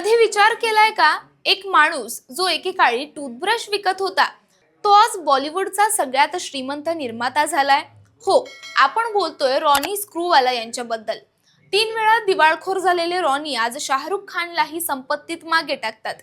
कधी विचार केलाय का, एक माणूस जो एकेकाळी टूथब्रश विकत होता तो आज बॉलिवूडचा सगळ्यात श्रीमंत निर्माता झालाय? हो, आपण बोलतोय रॉनी स्क्रूवाला यांच्याबद्दल. 3 वेळा दिवाळखोर झालेले रॉनी आज शाहरुख खानलाही संपत्तीत मागे टाकतात.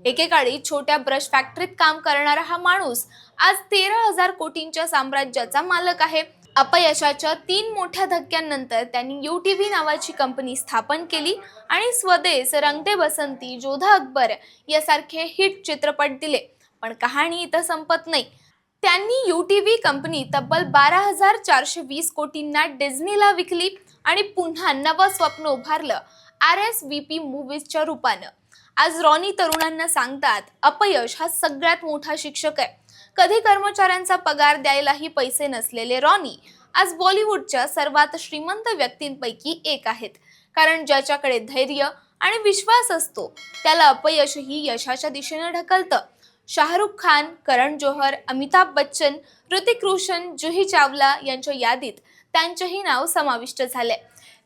एकेकाळी छोट्या ब्रश फॅक्टरीत काम करणारा हा माणूस आज 13,000 कोटींच्या साम्राज्याचा मालक आहे. अपयशाच्या 3 मोठ्या धक्क्यांनंतर त्यांनी UTV नावाची कंपनी स्थापन केली आणि स्वदेस, रंग दे बसंती, जोधा अकबर यासारखे हिट चित्रपट दिले. पण कहाणी इथं संपत नाही. त्यांनी UTV कंपनी तब्बल 12,420 कोटींना डिझनीला विकली आणि पुन्हा नवं स्वप्न उभारलं RSVP मूव्हीजच्या रूपानं. आज रॉनी तरुणांना सांगतात, अपयश हा सगळ्यात मोठा शिक्षक आहे. कधी कर्मचाऱ्यांचा पगार द्यायलाही पैसे नसलेले रॉनी आज बॉलिवूडच्या सर्वात श्रीमंत व्यक्तींपैकी एक आहेत. कारण ज्याच्याकडे धैर्य आणि विश्वास असतो त्याला अपयशही यशाच्या दिशेने ढकलतं. शाहरुख खान, करण जोहर, अमिताभ बच्चन, ऋतिक रोशन, जुही चावला यांच्या यादीत त्यांचेही नाव समाविष्ट झाले.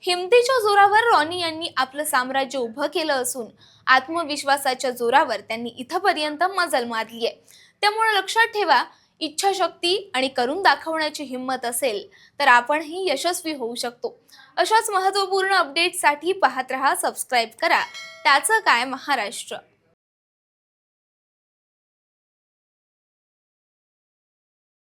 हिमतीच्या जोरावर रॉनी यांनी आपलं साम्राज्य उभं केलं असून आत्मविश्वासाच्या जोरावर त्यांनी इथपर्यंत मजल मारली आहे. त्यामुळे लक्षात ठेवा, इच्छाशक्ती आणि करून दाखवण्याची हिंमत असेल तर आपणही यशस्वी होऊ शकतो. अशाच महत्त्वपूर्ण अपडेट्ससाठी पाहत रहा, सबस्क्राईब करा त्याचं काय महाराष्ट्र.